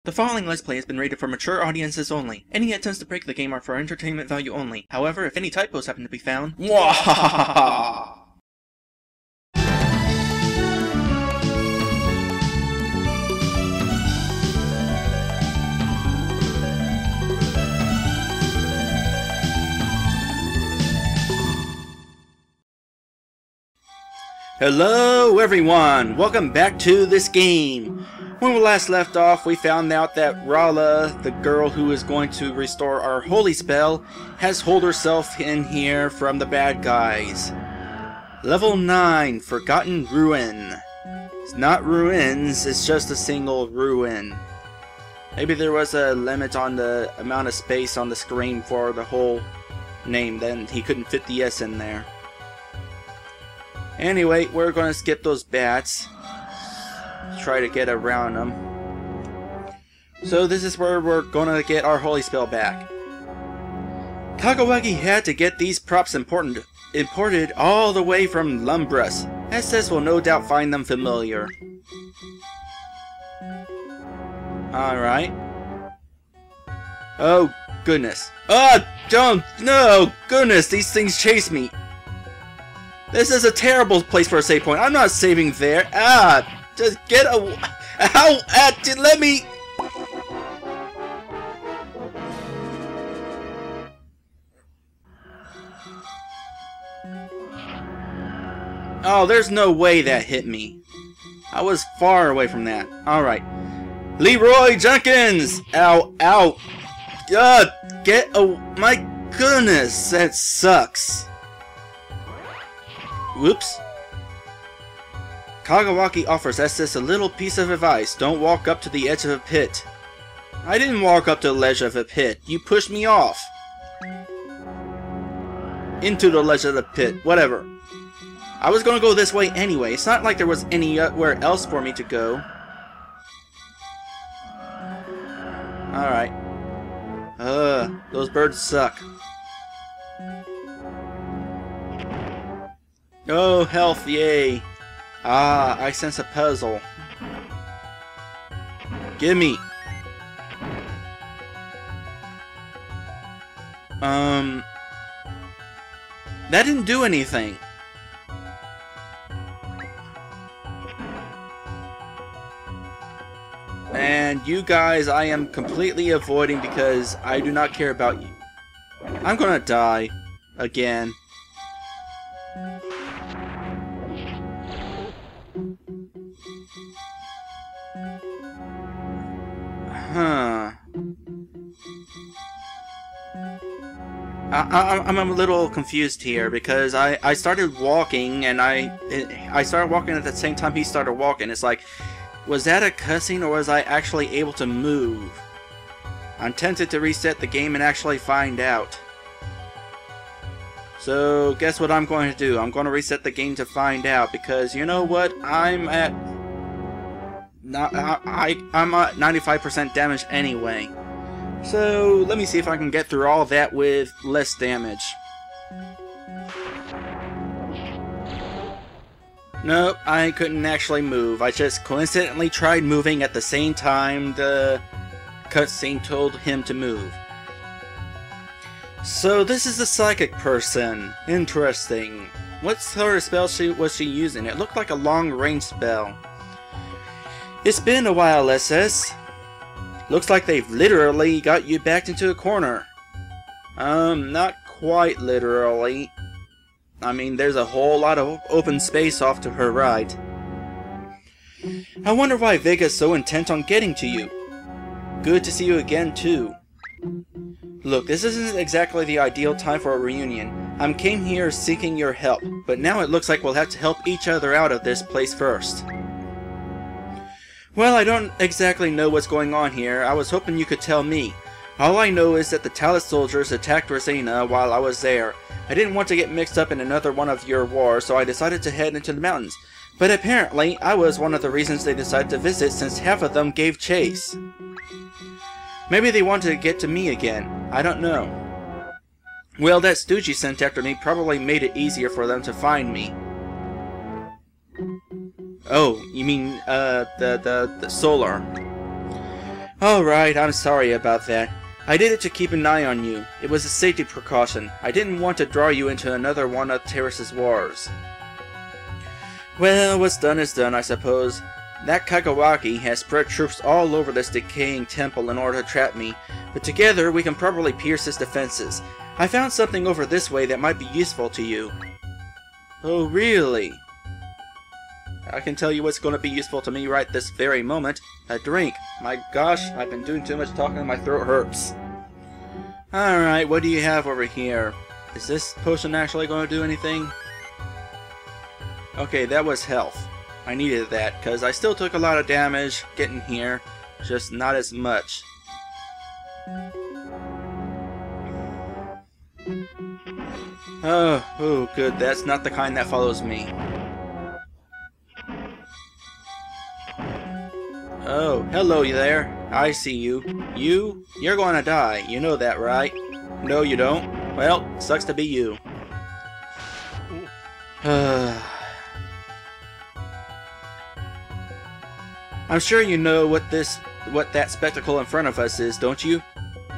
The following Let's Play has been rated for mature audiences only. Any attempts to break the game are for entertainment value only. However, if any typos happen to be found, Mwahaha! Hello everyone! Welcome back to this game! When we last left off, we found out that Rala, the girl who is going to restore our holy spell, has holed herself in here from the bad guys. Level 9, Forgotten Ruin. It's not ruins, it's just a single ruin. Maybe there was a limit on the amount of space on the screen for the whole name, then he couldn't fit the S in there. Anyway, we're going to skip those bats. Try to get around them. So this is where we're going to get our holy spell back. Kagawagi had to get these props imported all the way from Lumbras. SS will no doubt find them familiar. Alright. Oh, goodness. No! Goodness, these things chase me. This is a terrible place for a save point. I'm not saving there. Just get a... Ow! Let me... Oh, there's no way that hit me. I was far away from that. Alright. Leroy Jenkins! Ow, ow. Get a... My goodness, that sucks. Whoops. Kagawaki offers SS a little piece of advice. Don't walk up to the edge of a pit. I didn't walk up to the ledge of a pit. You pushed me off. Into the ledge of the pit. Whatever. I was going to go this way anyway. It's not like there was anywhere else for me to go. Alright. Those birds suck. Oh, health, yay. I sense a puzzle. Gimme. That didn't do anything. And you guys, I am completely avoiding because I do not care about you. I'm gonna die. Again. Huh. I'm a little confused here because I started walking and I started walking at the same time he started walking. It's like, was that a cutscene or was I actually able to move? I'm tempted to reset the game and actually find out. So guess what I'm going to do? I'm going to reset the game to find out because you know what? I'm at 95% damage anyway. So let me see if I can get through all that with less damage. Nope, I couldn't actually move. I just coincidentally tried moving at the same time the cutscene told him to move. So this is the psychic person. Interesting. What sort of spell was she using? It looked like a long-range spell. It's been a while, SS. Looks like they've literally got you backed into a corner. Not quite literally. I mean, there's a whole lot of open space off to her right. I wonder why Vega's so intent on getting to you. Good to see you again, too. Look, this isn't exactly the ideal time for a reunion. I came here seeking your help, but now it looks like we'll have to help each other out of this place first. Well, I don't exactly know what's going on here. I was hoping you could tell me. All I know is that the Talus soldiers attacked Rosena while I was there. I didn't want to get mixed up in another one of your wars, so I decided to head into the mountains. But apparently, I was one of the reasons they decided to visit since half of them gave chase. Maybe they wanted to get to me again. I don't know. Well, that stooge you sent after me probably made it easier for them to find me. Oh, you mean, the solar. Alright, I'm sorry about that. I did it to keep an eye on you. It was a safety precaution. I didn't want to draw you into another one of Terrace's wars. Well, what's done is done, I suppose. That Kagawaki has spread troops all over this decaying temple in order to trap me, but together we can probably pierce his defenses. I found something over this way that might be useful to you. Oh, really? I can tell you what's going to be useful to me right this very moment. A drink. My gosh, I've been doing too much talking and my throat hurts. Alright, what do you have over here? Is this potion actually going to do anything? Okay, that was health. I needed that, because I still took a lot of damage getting here, just not as much. Oh, good, that's not the kind that follows me. Oh, hello there. I see you. You're gonna die. You know that, right? No, you don't. Well, sucks to be you. I'm sure you know what that spectacle in front of us is, don't you?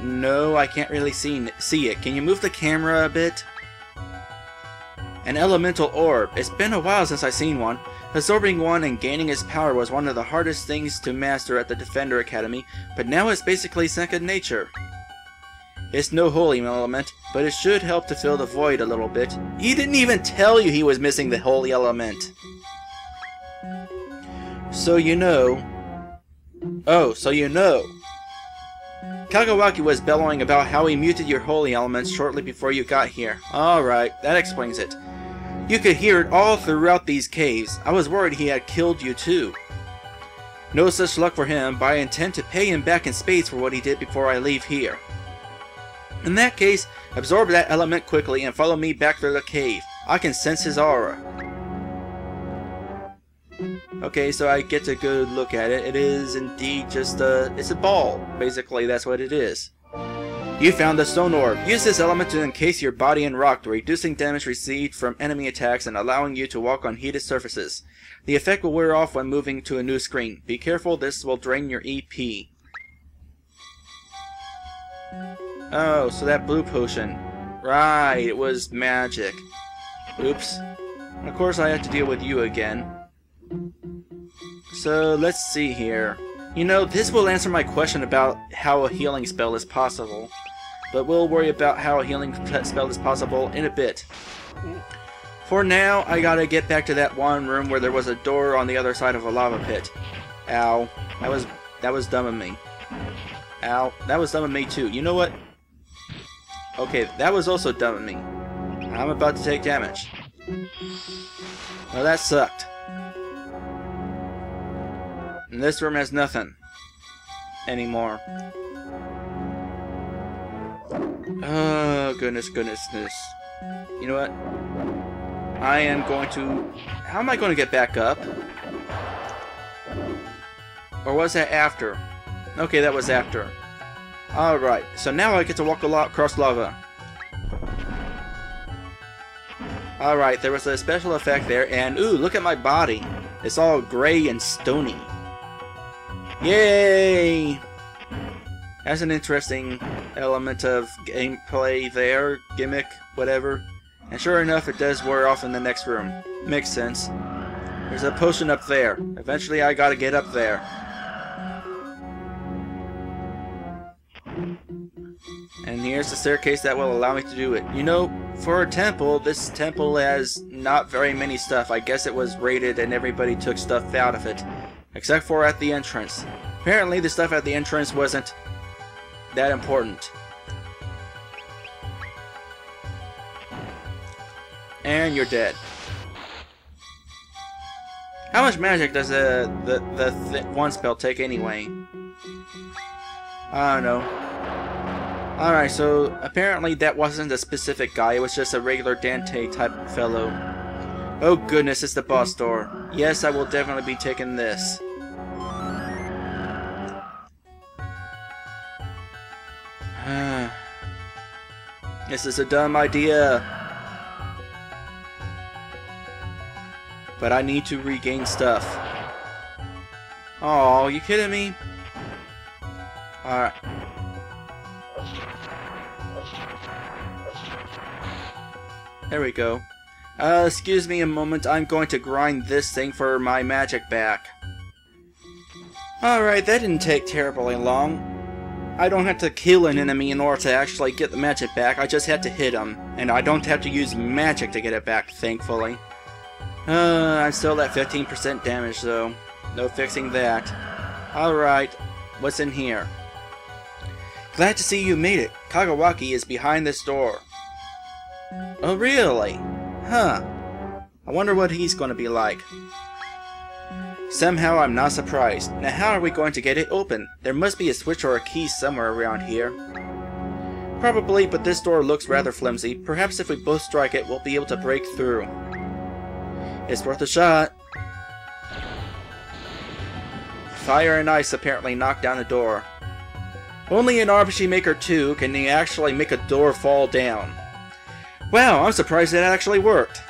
No, I can't really see it. Can you move the camera a bit? An elemental orb. It's been a while since I've seen one. Absorbing one and gaining its power was one of the hardest things to master at the Defender Academy, but now it's basically second nature. It's no holy element, but it should help to fill the void a little bit. He didn't even tell you he was missing the holy element. So you know. Oh, so you know. Kagawaki was bellowing about how he muted your holy elements shortly before you got here. Alright, that explains it. You could hear it all throughout these caves. I was worried he had killed you too. No such luck for him, but I intend to pay him back in spades for what he did before I leave here. In that case, absorb that element quickly and follow me back to the cave. I can sense his aura. Okay, so I get a good look at it. It is indeed just it's a ball. Basically, that's what it is. You found the stone orb. Use this element to encase your body in rock, reducing damage received from enemy attacks and allowing you to walk on heated surfaces. The effect will wear off when moving to a new screen. Be careful, this will drain your EP. Oh, so that blue potion. Right, it was magic. Oops. Of course I have to deal with you again. So, let's see here. You know, this will answer my question about how a healing spell is possible. But we'll worry about how a healing spell is possible in a bit. For now, I gotta get back to that one room where there was a door on the other side of a lava pit. Ow. That was dumb of me. Ow. That was dumb of me too. You know what? Okay, that was also dumb of me. I'm about to take damage. Well, that sucked. And this room has nothing anymore. Oh, goodness. You know what? I am going to... How am I going to get back up? Or was that after? Okay, that was after. Alright, so now I get to walk a lot across lava. Alright, there was a special effect there, and ooh, look at my body. It's all gray and stony. Yay! That's an interesting element of gameplay there, gimmick, whatever. And sure enough, it does wear off in the next room. Makes sense. There's a potion up there. Eventually I gotta get up there. And here's the staircase that will allow me to do it. You know, for a temple, this temple has not very many stuff. I guess it was raided and everybody took stuff out of it. Except for at the entrance. Apparently the stuff at the entrance wasn't that important. And you're dead. How much magic does the one spell take anyway? I don't know. Alright, so apparently that wasn't a specific guy, it was just a regular Dante type fellow. Oh goodness, it's the boss door. Yes, I will definitely be taking this. This is a dumb idea. But I need to regain stuff. Oh, you kidding me? Alright. There we go. Excuse me a moment, I'm going to grind this thing for my magic back. Alright, that didn't take terribly long. I don't have to kill an enemy in order to actually get the magic back, I just had to hit him. And I don't have to use magic to get it back, thankfully. I'm still at 15% damage though. No fixing that. Alright, what's in here? Glad to see you made it. Kagawaki is behind this door. Oh really? Huh. I wonder what he's going to be like. Somehow I'm not surprised. Now how are we going to get it open? There must be a switch or a key somewhere around here. Probably, but this door looks rather flimsy. Perhaps if we both strike it, we'll be able to break through. It's worth a shot. Fire and ice apparently knocked down the door. Only in RPG Maker 2 can they actually make a door fall down. Wow, I'm surprised that actually worked.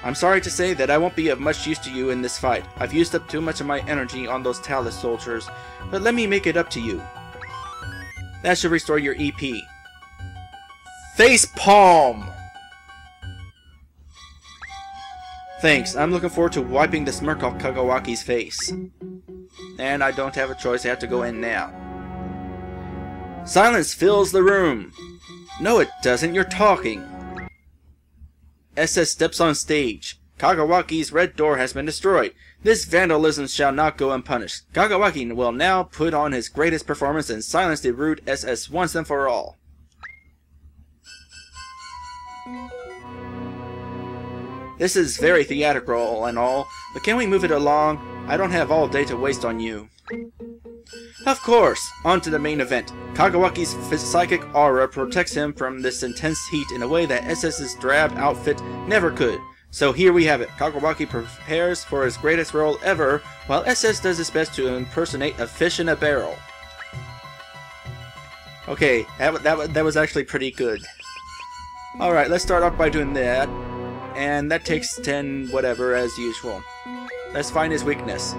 I'm sorry to say that I won't be of much use to you in this fight. I've used up too much of my energy on those Talus soldiers, but let me make it up to you. That should restore your EP. Face palm! Thanks, I'm looking forward to wiping the smirk off Kagawaki's face. And I don't have a choice, I have to go in now. Silence fills the room! No it doesn't, you're talking! SS steps on stage. Kagawaki's red door has been destroyed. This vandalism shall not go unpunished. Kagawaki will now put on his greatest performance and silence the rude SS once and for all. This is very theatrical and all, but can we move it along? I don't have all day to waste on you. Of course! On to the main event. Kagawaki's psychic aura protects him from this intense heat in a way that SS's drab outfit never could. So here we have it. Kagawaki prepares for his greatest role ever, while SS does his best to impersonate a fish in a barrel. Okay, that was actually pretty good. Alright, let's start off by doing that. And that takes 10 whatever as usual. Let's find his weakness.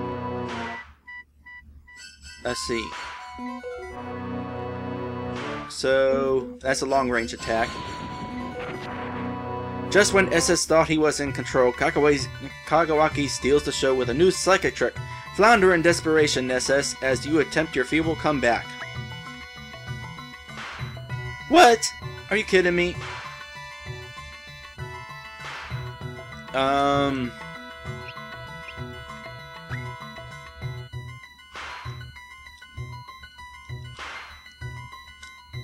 Let's see. So, that's a long-range attack. Just when SS thought he was in control, Kagawaki steals the show with a new psychic trick. Flounder in desperation, SS, as you attempt your feeble comeback. What? Are you kidding me?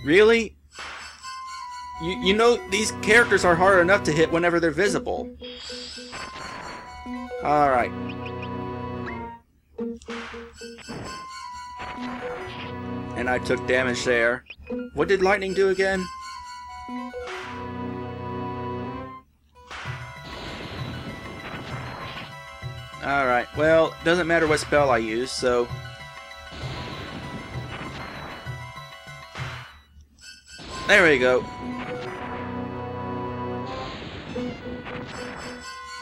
Really? You know, these characters are hard enough to hit whenever they're visible. Alright. And I took damage there. What did lightning do again? Alright, well, doesn't matter what spell I use, so... There we go.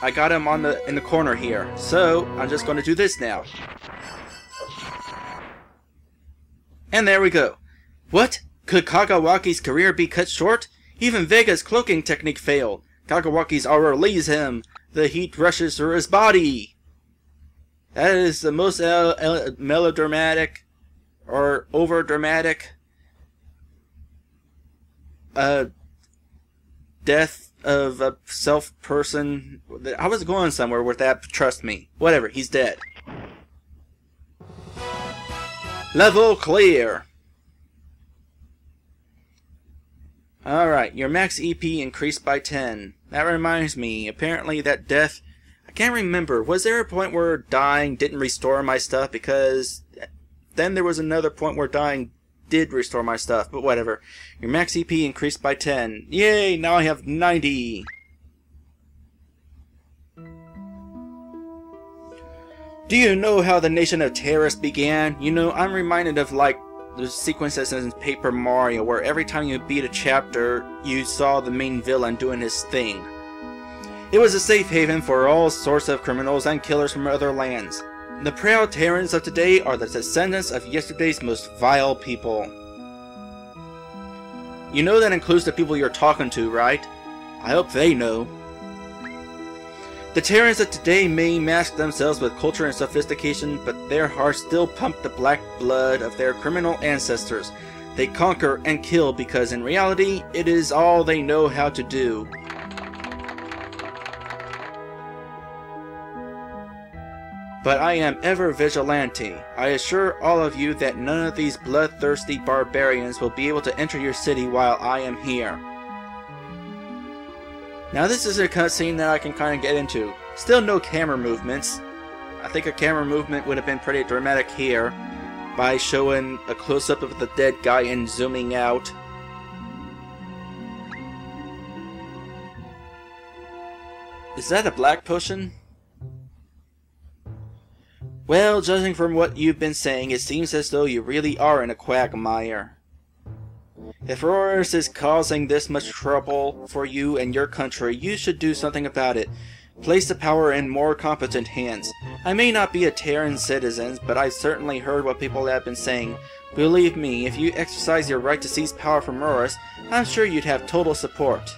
I got him in the corner here, so I'm just going to do this now. And there we go. What? Could Kagawaki's career be cut short? Even Vega's cloaking technique failed. Kagawaki's aura leaves him. The heat rushes through his body. That is the most melodramatic or overdramatic death of a self-person. I was going somewhere with that, trust me. Whatever, he's dead. Level clear! Alright, your max EP increased by 10. That reminds me, apparently that death... I can't remember, was there a point where dying didn't restore my stuff? Because then there was another point where dying did restore my stuff, but whatever. Your max EP increased by 10. Yay, now I have 90! Do you know how the nation of terrorists began? You know, I'm reminded of like the sequences in Paper Mario where every time you beat a chapter, you saw the main villain doing his thing. It was a safe haven for all sorts of criminals and killers from other lands. The proud Terrans of today are the descendants of yesterday's most vile people. You know that includes the people you're talking to, right? I hope they know. The Terrans of today may mask themselves with culture and sophistication, but their hearts still pump the black blood of their criminal ancestors. They conquer and kill because in reality, it is all they know how to do. But I am ever vigilante. I assure all of you that none of these bloodthirsty barbarians will be able to enter your city while I am here. Now this is a cutscene that I can kind of get into. Still no camera movements. I think a camera movement would have been pretty dramatic here, by showing a close-up of the dead guy and zooming out. Is that a black potion? Well, judging from what you've been saying, it seems as though you really are in a quagmire. If Rorus is causing this much trouble for you and your country, you should do something about it. Place the power in more competent hands. I may not be a Terran citizen, but I've certainly heard what people have been saying. Believe me, if you exercise your right to seize power from Rorus, I'm sure you'd have total support.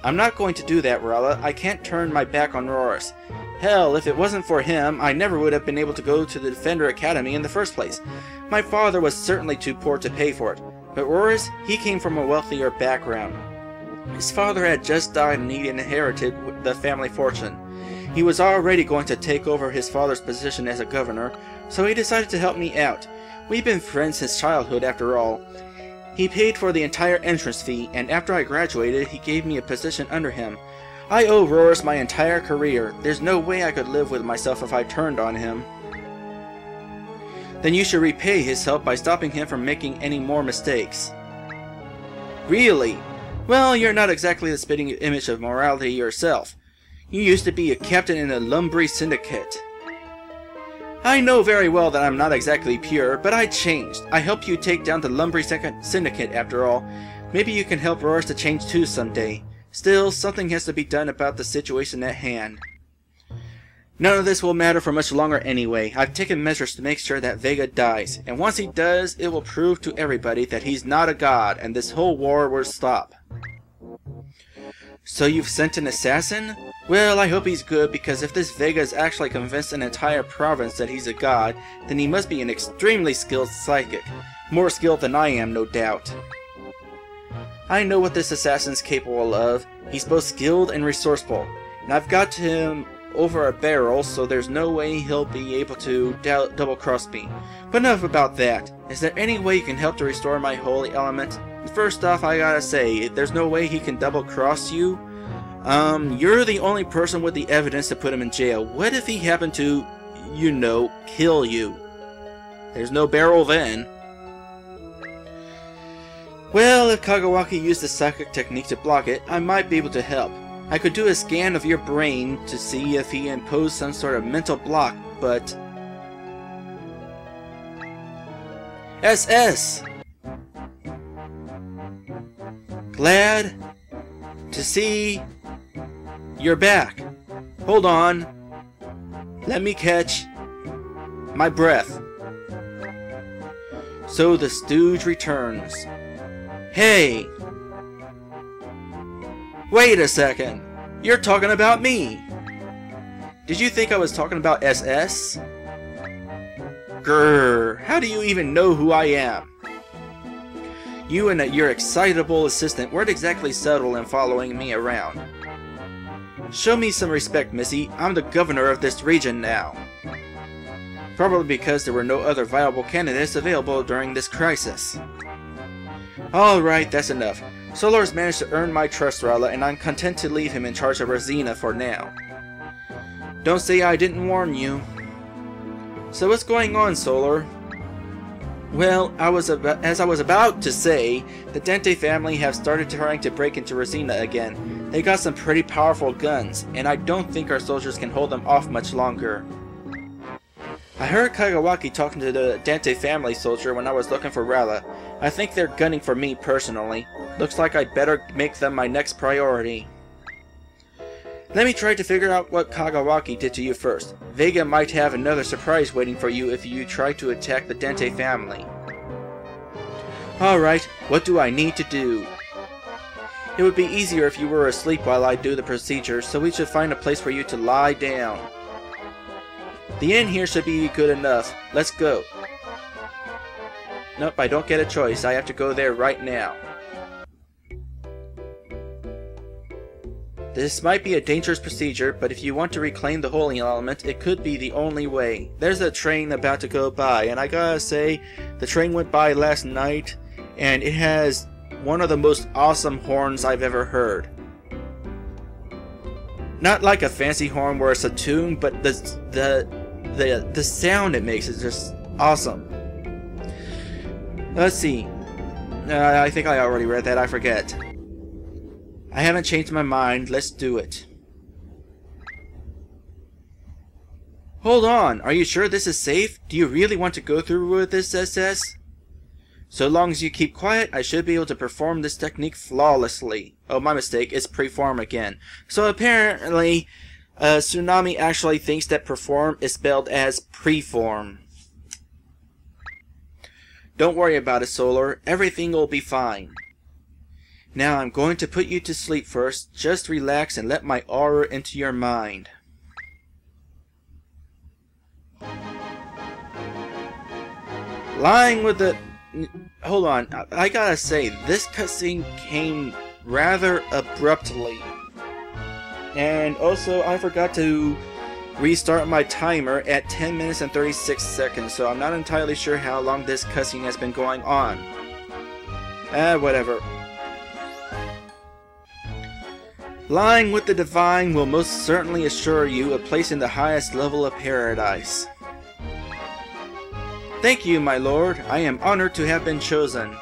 I'm not going to do that, Rala. I can't turn my back on Rorus. Hell, if it wasn't for him, I never would have been able to go to the Defender Academy in the first place. My father was certainly too poor to pay for it, but Rorus, he came from a wealthier background. His father had just died and he inherited the family fortune. He was already going to take over his father's position as a governor, so he decided to help me out. We've been friends since childhood after all. He paid for the entire entrance fee, and after I graduated, he gave me a position under him. I owe Rorus my entire career. There's no way I could live with myself if I turned on him. Then you should repay his help by stopping him from making any more mistakes. Really? Well, you're not exactly the spitting image of morality yourself. You used to be a captain in the Lumbry Syndicate. I know very well that I'm not exactly pure, but I changed. I helped you take down the Lumbry Syndicate after all. Maybe you can help Rorus to change too someday. Still, something has to be done about the situation at hand. None of this will matter for much longer anyway. I've taken measures to make sure that Vega dies, and once he does, it will prove to everybody that he's not a god, and this whole war will stop. So you've sent an assassin? Well, I hope he's good, because if this Vega is actually convinced an entire province that he's a god, then he must be an extremely skilled psychic. More skilled than I am, no doubt. I know what this assassin's capable of. He's both skilled and resourceful, and I've got him over a barrel, so there's no way he'll be able to double-cross me. But enough about that. Is there any way you can help to restore my holy element? First off, I gotta say, there's no way he can double-cross you. You're the only person with the evidence to put him in jail. What if he happened to, you know, kill you? There's no barrel then. Well, if Kagawaki used the psychic technique to block it, I might be able to help. I could do a scan of your brain to see if he imposed some sort of mental block, but... SS! Glad to see you're back. Hold on. Let me catch my breath. So the stooge returns. Hey! Wait a second. You're talking about me. Did you think I was talking about SS? Grrr. How do you even know who I am? You and your excitable assistant weren't exactly subtle in following me around. Show me some respect, Missy. I'm the governor of this region now. Probably because there were no other viable candidates available during this crisis. Alright, that's enough. Solar's managed to earn my trust, Rala, and I'm content to leave him in charge of Rosina for now. Don't say I didn't warn you. So what's going on, Solar? Well, as I was about to say, the Dente family have started trying to break into Rosina again. They got some pretty powerful guns, and I don't think our soldiers can hold them off much longer. I heard Kagawaki talking to the Dente family soldier when I was looking for Rala. I think they're gunning for me personally. Looks like I'd better make them my next priority. Let me try to figure out what Kagawaki did to you first. Vega might have another surprise waiting for you if you try to attack the Dente family. Alright, what do I need to do? It would be easier if you were asleep while I do the procedure, so we should find a place for you to lie down. The inn here should be good enough. Let's go. Nope, I don't get a choice. I have to go there right now. This might be a dangerous procedure, but if you want to reclaim the holy element, it could be the only way. There's a train about to go by, and I gotta say, the train went by last night, and it has one of the most awesome horns I've ever heard. Not like a fancy horn where it's a tune, but the sound it makes is just awesome. Let's see. I think I already read that. I forget. I haven't changed my mind. Let's do it. Hold on. Are you sure this is safe? Do you really want to go through with this, SS? So long as you keep quiet, I should be able to perform this technique flawlessly. Oh, my mistake. It's preform again. So apparently, Tsunami actually thinks that perform is spelled as preform. Don't worry about it, Solar. Everything will be fine. Now I'm going to put you to sleep first. Just relax and let my aura into your mind. Lying with the... Hold on. I gotta say, this cutscene came rather abruptly. And also, I forgot to restart my timer at 10 minutes and 36 seconds, so I'm not entirely sure how long this cutscene has been going on. Whatever. Lying with the divine will most certainly assure you a place in the highest level of paradise. Thank you, my lord. I am honored to have been chosen.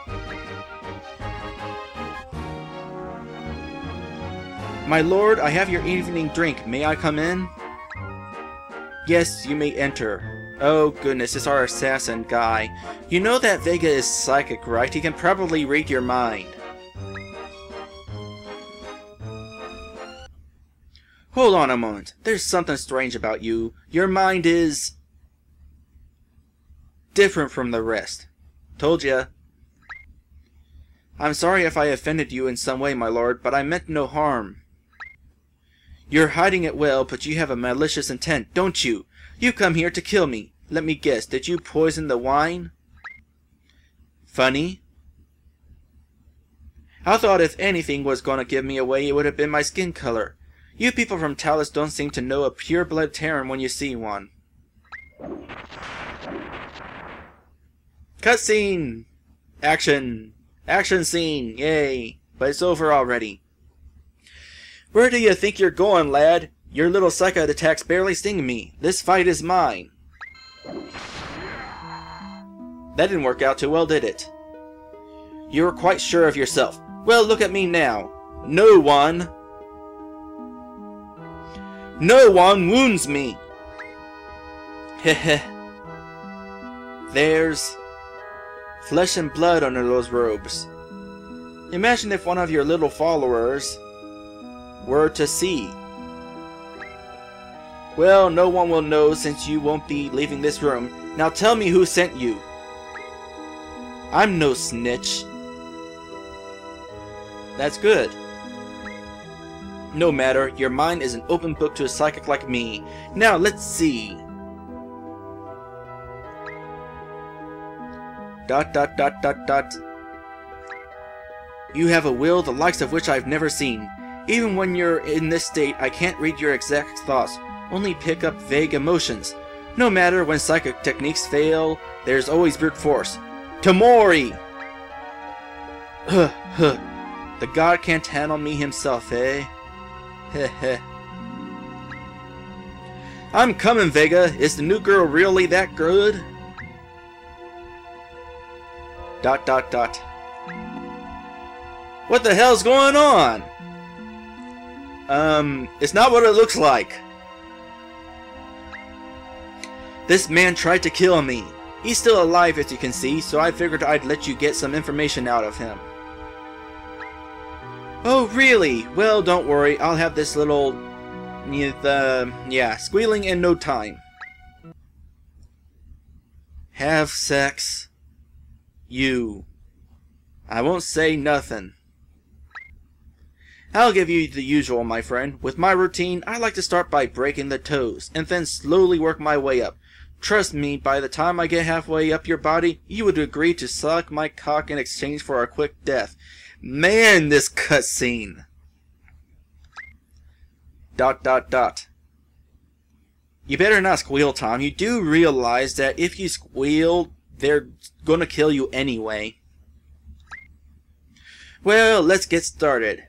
My lord, I have your evening drink. May I come in? Yes, you may enter. Oh goodness, it's our assassin guy. You know that Vega is psychic, right? He can probably read your mind. Hold on a moment. There's something strange about you. Your mind is... different from the rest. Told ya. I'm sorry if I offended you in some way, my lord, but I meant no harm. You're hiding it well, but you have a malicious intent, don't you? You come here to kill me. Let me guess, did you poison the wine? Funny. I thought if anything was gonna give me away, it would have been my skin color. You people from Talos don't seem to know a pure-blood Terran when you see one. Cutscene! Action! Action scene! Yay! But it's over already. Where do you think you're going, lad? Your little psycho attacks barely sting me. This fight is mine. That didn't work out too well, did it? You're quite sure of yourself. Well, look at me now. No one wounds me. Heh. There's flesh and blood under those robes. Imagine if one of your little followers were to see. Well, no one will know since you won't be leaving this room. Now tell me who sent you. I'm no snitch. That's good. No matter, your mind is an open book to a psychic like me. Now let's see. ... You have a will the likes of which I've never seen. Even when you're in this state, I can't read your exact thoughts, only pick up vague emotions. No matter, when psychic techniques fail, there's always brute force. Tamori! The god can't handle me himself, eh? Heh. I'm coming, Vega. Is the new girl really that good? ... What the hell's going on? It's not what it looks like. This man tried to kill me. He's still alive, as you can see, so I figured I'd let you get some information out of him. Oh, really? Well, don't worry. I'll have this little Yeah, squealing in no time. Have sex. You. I won't say nothing. I'll give you the usual, my friend. With my routine, I like to start by breaking the toes, and then slowly work my way up. Trust me, by the time I get halfway up your body, you would agree to suck my cock in exchange for a quick death. Man, this cutscene! ... You better not squeal, Tom. You do realize that if you squeal, they're gonna kill you anyway. Well, let's get started.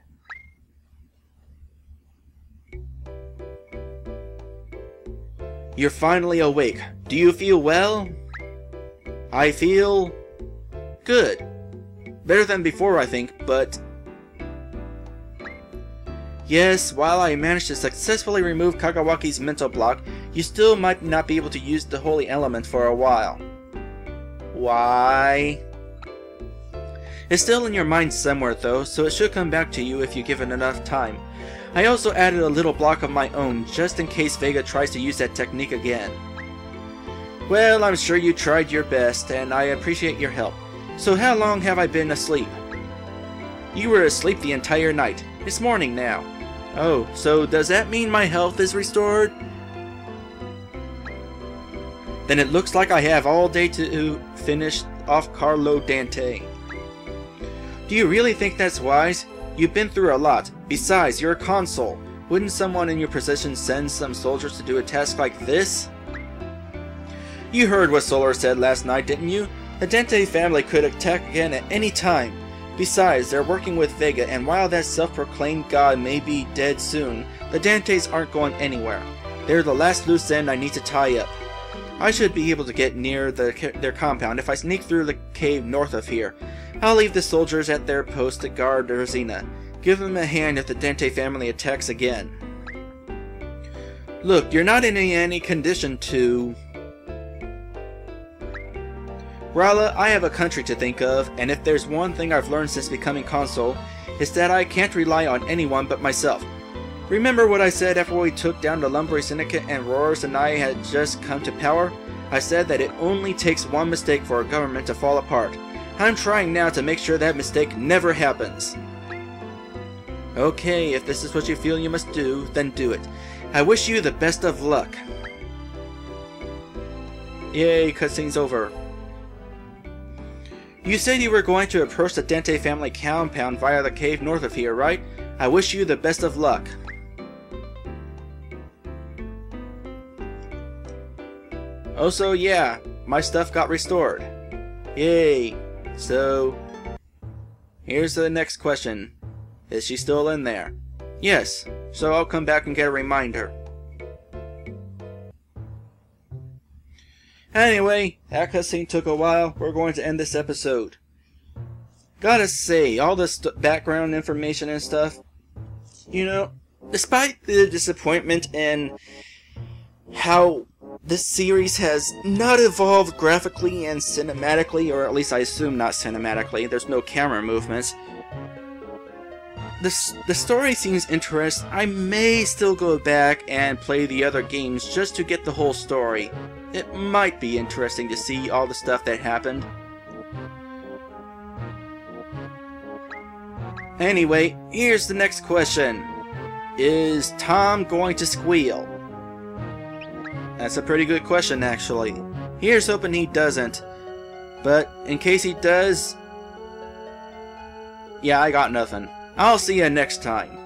You're finally awake. Do you feel well? I feel... good. Better than before, I think, but... Yes, while I managed to successfully remove Kagawaki's mental block, you still might not be able to use the holy element for a while. Why? It's still in your mind somewhere though, so it should come back to you if you give it enough time. I also added a little block of my own, just in case Vega tries to use that technique again. Well, I'm sure you tried your best, and I appreciate your help. So how long have I been asleep? You were asleep the entire night. It's morning now. Oh, so does that mean my health is restored? Then it looks like I have all day to finish off Carlo Dante. Do you really think that's wise? You've been through a lot. Besides, you're a consul. Wouldn't someone in your position send some soldiers to do a task like this? You heard what Solar said last night, didn't you? The Dante family could attack again at any time. Besides, they're working with Vega, and while that self-proclaimed god may be dead soon, the Dantes aren't going anywhere. They're the last loose end I need to tie up. I should be able to get near their compound if I sneak through the cave north of here. I'll leave the soldiers at their post to guard Rosina. Give them a hand if the Dante family attacks again. Look, you're not in any condition to... Rala, I have a country to think of, and if there's one thing I've learned since becoming consul, it's that I can't rely on anyone but myself. Remember what I said after we took down the Lumberry Syndicate and Roars and I had just come to power? I said that it only takes one mistake for a government to fall apart. I'm trying now to make sure that mistake never happens. Okay, if this is what you feel you must do, then do it. I wish you the best of luck. Yay, cutscene's over. You said you were going to approach the Dante family compound via the cave north of here, right? I wish you the best of luck. Also, yeah, my stuff got restored. Yay. So, here's the next question. Is she still in there? Yes, so I'll come back and get a reminder. Anyway, that cutscene took a while. We're going to end this episode. Gotta say, all this background information and stuff, you know, despite the disappointment in how this series has not evolved graphically and cinematically, or at least I assume not cinematically, there's no camera movements. The story seems interesting. I may still go back and play the other games just to get the whole story. It might be interesting to see all the stuff that happened. Anyway, here's the next question. Is Tom going to squeal? That's a pretty good question, actually. Here's hoping he doesn't. But in case he does... yeah, I got nothing. I'll see you next time.